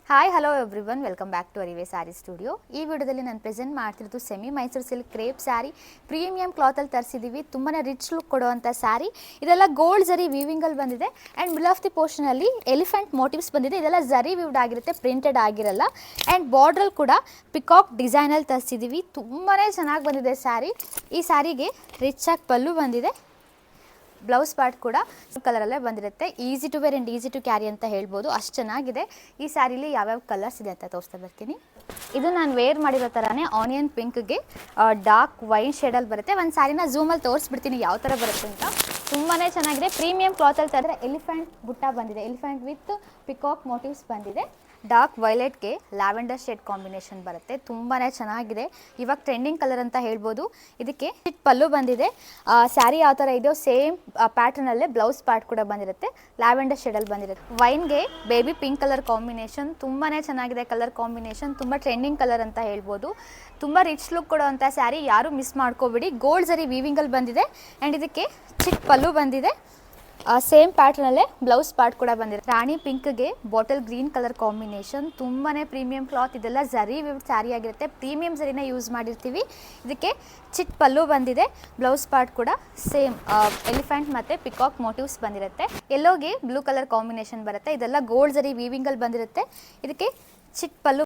Hi hello everyone, welcome back to Arive saree studio. ಈ ವಿಡಿಯೋದಲ್ಲಿ ನಾನು ಪ್ರೆಸೆಂಟ್ ಮಾಡ್ತಿರೋದು semi Mysore silk crepe saree. Premium ಕ್ಲಾತಲ್ಲಿ ತರಿಸಿದ್ದೀವಿ. ತುಂಬಾ ರಿಚ್ ಲುಕ್ ಕೊಡುವಂಥ ಸ್ಯಾರಿ. ಇದೆಲ್ಲ ಗೋಲ್ಡ್ ಜರಿ ವೀವಿಂಗಲ್ಲಿ ಬಂದಿದೆ ಆ್ಯಂಡ್ ಮಿಡಲ್ ಆಫ್ ದಿ ಪೋರ್ಷನಲ್ಲಿ ಎಲಿಫೆಂಟ್ ಮೋಟಿವ್ಸ್ ಬಂದಿದೆ. ಇದೆಲ್ಲ ಜರಿ ವಿವ್ಡ್ ಆಗಿರುತ್ತೆ, ಪ್ರಿಂಟೆಡ್ ಆಗಿರಲ್ಲ. ಆ್ಯಂಡ್ ಬಾರ್ಡ್ರಲ್ಲಿ ಕೂಡ ಪಿಕಾಕ್ ಡಿಸೈನಲ್ಲಿ ತರಿಸಿದ್ದೀವಿ. ತುಂಬಾ ಚೆನ್ನಾಗಿ ಬಂದಿದೆ ಸ್ಯಾರಿ. ಈ ಸ್ಯಾರಿಗೆ ರಿಚ್ ಆಗಿ ಪಲ್ಲು ಬಂದಿದೆ. ಬ್ಲೌಸ್ ಪಾರ್ಟ್ ಕೂಡ ಕಲರಲ್ಲೇ ಬಂದಿರುತ್ತೆ. Easy to wear and easy to carry ಅಂತ ಹೇಳ್ಬೋದು, ಅಷ್ಟು ಚೆನ್ನಾಗಿದೆ. ಈ ಸ್ಯಾರಿಲಿ ಯಾವ್ಯಾವ ಕಲರ್ಸ್ ಇದೆ ಅಂತ ತೋರಿಸ್ತಾ ಬರ್ತೀನಿ. ಇದು ನಾನು ವೇರ್ ಮಾಡಿರೋ ಥರನೇ ಆನಿಯನ್ ಪಿಂಕ್ಗೆ ಡಾರ್ಕ್ ವೈನ್ ಶೇಡಲ್ಲಿ ಬರುತ್ತೆ. ಒಂದು ಸ್ಯಾರಿನ ಝೂಮಲ್ಲಿ ತೋರಿಸ್ಬಿಡ್ತೀನಿ ಯಾವ ಥರ ಬರುತ್ತೆ ಅಂತ. ತುಂಬಾ ಚೆನ್ನಾಗಿದೆ. ಪ್ರೀಮಿಯಂ ಕ್ಲಾತಲ್ಲಿ ತಂದರೆ ಎಲಿಫೆಂಟ್ ಬುಟ್ಟ ಬಂದಿದೆ. ಎಲಿಫೆಂಟ್ ವಿತ್ ಪಿಕಾಕ್ ಮೋಟಿವ್ಸ್ ಬಂದಿದೆ. ಡಾರ್ಕ್ ವೈಲೆಟ್ಗೆ ಲ್ಯಾವೆಂಡರ್ ಶೇಡ್ ಕಾಂಬಿನೇಷನ್ ಬರುತ್ತೆ. ತುಂಬಾ ಚೆನ್ನಾಗಿದೆ. ಇವಾಗ ಟ್ರೆಂಡಿಂಗ್ ಕಲರ್ ಅಂತ ಹೇಳ್ಬೋದು. ಇದಕ್ಕೆ ಪಲ್ಲು ಬಂದಿದೆ. ಸ್ಯಾರಿ ಯಾವ ಥರ ಇದೆಯೋ ಸೇಮ್ ಪ್ಯಾಟರ್ನಲ್ಲೇ ಬ್ಲೌಸ್ ಪಾರ್ಟ್ ಕೂಡ ಬಂದಿರುತ್ತೆ. ಲ್ಯಾವೆಂಡರ್ ಶೇಡಲ್ಲಿ ಬಂದಿರುತ್ತೆ. ವೈನ್ಗೆ ಬೇಬಿ ಪಿಂಕ್ ಕಲರ್ ಕಾಂಬಿನೇಷನ್ ತುಂಬಾ ಚೆನ್ನಾಗಿದೆ. ಕಲರ್ ಕಾಂಬಿನೇಷನ್ ತುಂಬ ಟ್ರೆಂಡಿಂಗ್ ಕಲರ್ ಅಂತ ಹೇಳ್ಬೋದು. ತುಂಬ ರಿಚ್ ಲುಕ್ ಕೊಡೋವಂಥ ಸ್ಯಾರಿ, ಯಾರೂ ಮಿಸ್ ಮಾಡ್ಕೋಬೇಡಿ. ಗೋಲ್ಡ್ ಜರಿ ವೀವಿಂಗಲ್ಲಿ ಬಂದಿದೆ ಆ್ಯಂಡ್ ಇದಕ್ಕೆ ಚಿಕ್ಕ ಪಲ್ಲು ಬಂದಿದೆ. ಸೇಮ್ ಪ್ಯಾಟ್ರನಲ್ಲೇ ಬ್ಲೌಸ್ ಪಾರ್ಟ್ ಕೂಡ ಬಂದಿದೆ. ರಾಣಿ ಪಿಂಕ್ಗೆ ಬಾಟಲ್ ಗ್ರೀನ್ ಕಲರ್ ಕಾಂಬಿನೇಷನ್. ತುಂಬಾ ಪ್ರೀಮಿಯಂ ಕ್ಲಾತ್. ಇದೆಲ್ಲ ಜರಿ ವಿವ್ಡ್ ಸ್ಯಾರಿ ಆಗಿರುತ್ತೆ. ಪ್ರೀಮಿಯಂ ಜರಿನ ಯೂಸ್ ಮಾಡಿರ್ತೀವಿ. ಇದಕ್ಕೆ ಚಿಕ್ಕ ಪಲ್ಲು ಬಂದಿದೆ. ಬ್ಲೌಸ್ ಪಾರ್ಟ್ ಕೂಡ ಸೇಮ್ ಎಲಿಫೆಂಟ್ ಮತ್ತು ಪಿಕಾಕ್ ಮೋಟಿವ್ಸ್ ಬಂದಿರುತ್ತೆ. ಎಲ್ಲೋಗೆ ಬ್ಲೂ ಕಲರ್ ಕಾಂಬಿನೇಷನ್ ಬರುತ್ತೆ. ಇದೆಲ್ಲ ಗೋಲ್ಡ್ ಜರಿ ವೀವಿಂಗಲ್ಲಿ ಬಂದಿರುತ್ತೆ. ಇದಕ್ಕೆ ಚಿಕ್ಕ ಪಲ್ಲು